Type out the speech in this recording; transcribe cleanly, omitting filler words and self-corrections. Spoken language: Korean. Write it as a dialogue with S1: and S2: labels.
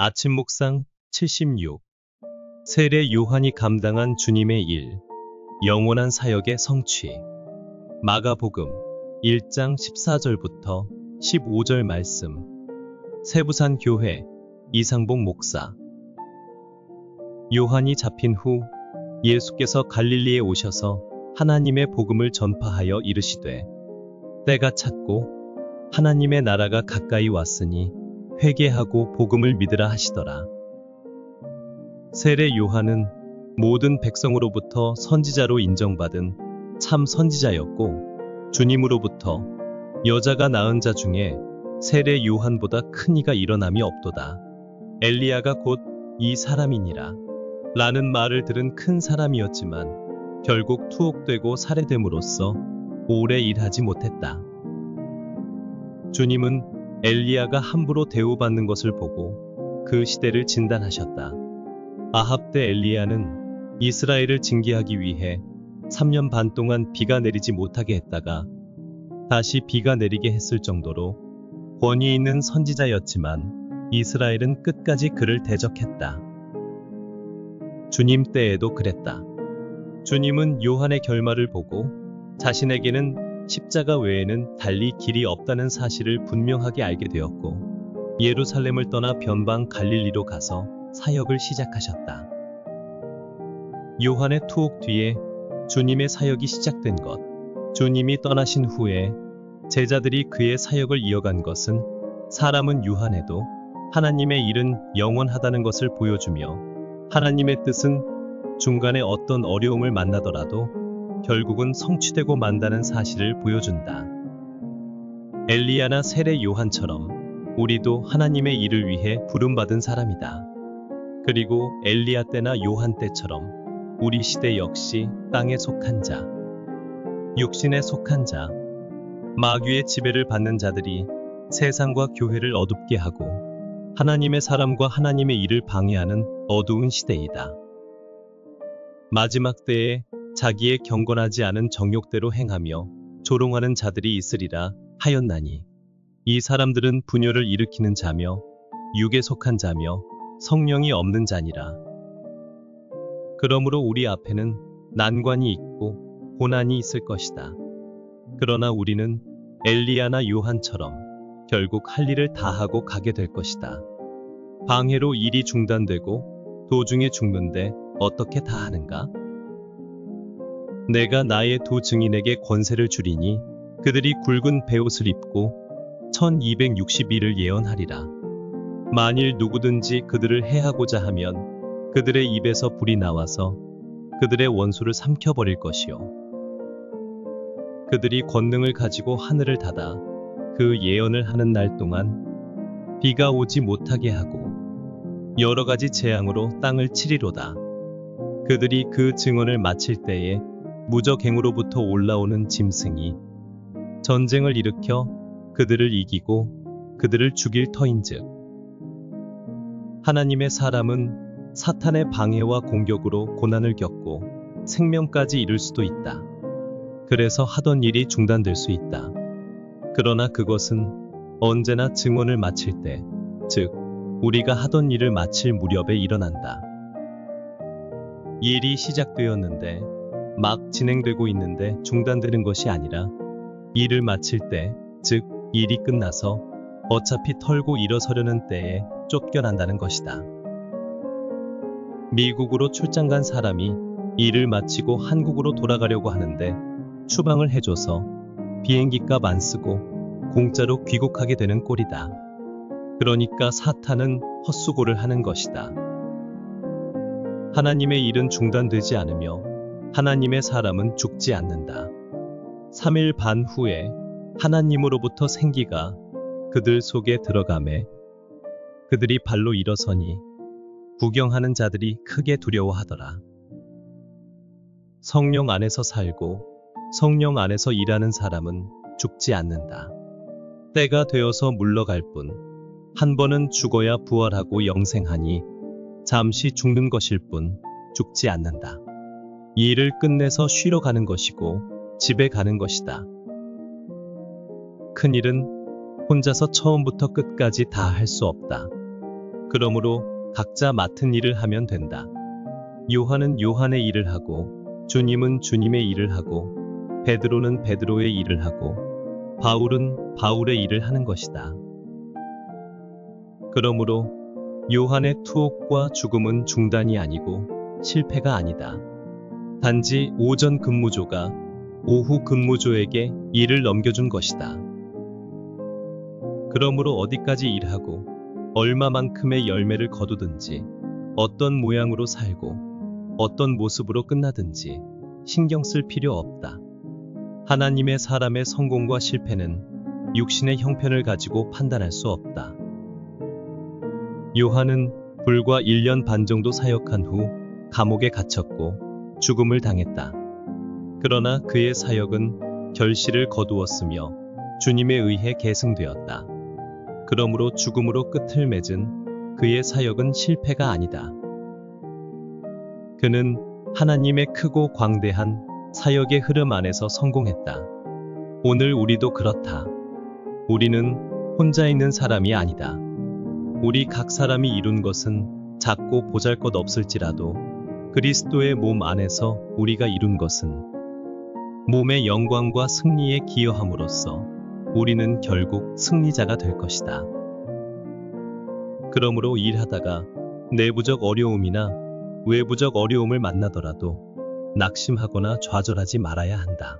S1: 아침 묵상 76. 세례 요한이 감당한 주님의 일, 영원한 사역의 성취. 마가복음 1장 14절부터 15절 말씀. 세부산 교회 이상복 목사. 요한이 잡힌 후 예수께서 갈릴리에 오셔서 하나님의 복음을 전파하여 이르시되, 때가 찼고 하나님의 나라가 가까이 왔으니 회개하고 복음을 믿으라 하시더라. 세례 요한은 모든 백성으로부터 선지자로 인정받은 참 선지자였고, 주님으로부터 여자가 낳은 자 중에 세례 요한보다 큰 이가 일어남이 없도다. 엘리야가 곧 이 사람이니라 라는 말을 들은 큰 사람이었지만 결국 투옥되고 살해됨으로써 오래 일하지 못했다. 주님은 엘리야가 함부로 대우받는 것을 보고 그 시대를 진단하셨다. 아합 때 엘리야는 이스라엘을 징계하기 위해 3년 반 동안 비가 내리지 못하게 했다가 다시 비가 내리게 했을 정도로 권위 있는 선지자였지만 이스라엘은 끝까지 그를 대적했다. 주님 때에도 그랬다. 주님은 요한의 결말을 보고 자신에게는 십자가 외에는 달리 길이 없다는 사실을 분명하게 알게 되었고, 예루살렘을 떠나 변방 갈릴리로 가서 사역을 시작하셨다. 요한의 투옥 뒤에 주님의 사역이 시작된 것, 주님이 떠나신 후에 제자들이 그의 사역을 이어간 것은 사람은 유한해도 하나님의 일은 영원하다는 것을 보여주며, 하나님의 뜻은 중간에 어떤 어려움을 만나더라도 결국은 성취되고 만다는 사실을 보여준다. 엘리야나 세례 요한처럼 우리도 하나님의 일을 위해 부름받은 사람이다. 그리고 엘리야 때나 요한 때처럼 우리 시대 역시 땅에 속한 자, 육신에 속한 자, 마귀의 지배를 받는 자들이 세상과 교회를 어둡게 하고 하나님의 사람과 하나님의 일을 방해하는 어두운 시대이다. 마지막 때에 자기의 경건하지 않은 정욕대로 행하며 조롱하는 자들이 있으리라 하였나니, 이 사람들은 분열을 일으키는 자며 육에 속한 자며 성령이 없는 자니라. 그러므로 우리 앞에는 난관이 있고 고난이 있을 것이다. 그러나 우리는 엘리야나 요한처럼 결국 할 일을 다하고 가게 될 것이다. 방해로 일이 중단되고 도중에 죽는데 어떻게 다 하는가? 내가 나의 두 증인에게 권세를 주리니 그들이 굵은 베옷을 입고 1260일을 예언하리라. 만일 누구든지 그들을 해하고자 하면 그들의 입에서 불이 나와서 그들의 원수를 삼켜버릴 것이요. 그들이 권능을 가지고 하늘을 닫아 그 예언을 하는 날 동안 비가 오지 못하게 하고 여러 가지 재앙으로 땅을 치리로다. 그들이 그 증언을 마칠 때에 무저갱으로부터 올라오는 짐승이 전쟁을 일으켜 그들을 이기고 그들을 죽일 터인즉, 하나님의 사람은 사탄의 방해와 공격으로 고난을 겪고 생명까지 잃을 수도 있다. 그래서 하던 일이 중단될 수 있다. 그러나 그것은 언제나 증언을 마칠 때, 즉 우리가 하던 일을 마칠 무렵에 일어난다. 일이 시작되었는데 막 진행되고 있는데 중단되는 것이 아니라, 일을 마칠 때, 즉 일이 끝나서 어차피 털고 일어서려는 때에 쫓겨난다는 것이다. 미국으로 출장 간 사람이 일을 마치고 한국으로 돌아가려고 하는데 추방을 해줘서 비행기값 안 쓰고 공짜로 귀국하게 되는 꼴이다. 그러니까 사탄은 헛수고를 하는 것이다. 하나님의 일은 중단되지 않으며 하나님의 사람은 죽지 않는다. 3일 반 후에 하나님으로부터 생기가 그들 속에 들어가매 그들이 발로 일어서니 구경하는 자들이 크게 두려워하더라. 성령 안에서 살고 성령 안에서 일하는 사람은 죽지 않는다. 때가 되어서 물러갈 뿐 한 번은 죽어야 부활하고 영생하니 잠시 죽는 것일 뿐 죽지 않는다. 이 일을 끝내서 쉬러 가는 것이고 집에 가는 것이다. 큰 일은 혼자서 처음부터 끝까지 다 할 수 없다. 그러므로 각자 맡은 일을 하면 된다. 요한은 요한의 일을 하고, 주님은 주님의 일을 하고, 베드로는 베드로의 일을 하고, 바울은 바울의 일을 하는 것이다. 그러므로 요한의 투옥과 죽음은 중단이 아니고 실패가 아니다. 단지 오전 근무조가 오후 근무조에게 일을 넘겨준 것이다. 그러므로 어디까지 일하고 얼마만큼의 열매를 거두든지 어떤 모양으로 살고 어떤 모습으로 끝나든지 신경 쓸 필요 없다. 하나님의 사람의 성공과 실패는 육신의 형편을 가지고 판단할 수 없다. 요한은 불과 1년 반 정도 사역한 후 감옥에 갇혔고 죽음을 당했다. 그러나 그의 사역은 결실을 거두었으며 주님에 의해 계승되었다. 그러므로 죽음으로 끝을 맺은 그의 사역은 실패가 아니다. 그는 하나님의 크고 광대한 사역의 흐름 안에서 성공했다. 오늘 우리도 그렇다. 우리는 혼자 있는 사람이 아니다. 우리 각 사람이 이룬 것은 작고 보잘것없을지라도 그리스도의 몸 안에서 우리가 이룬 것은 몸의 영광과 승리에 기여함으로써 우리는 결국 승리자가 될 것이다. 그러므로 일하다가 내부적 어려움이나 외부적 어려움을 만나더라도 낙심하거나 좌절하지 말아야 한다.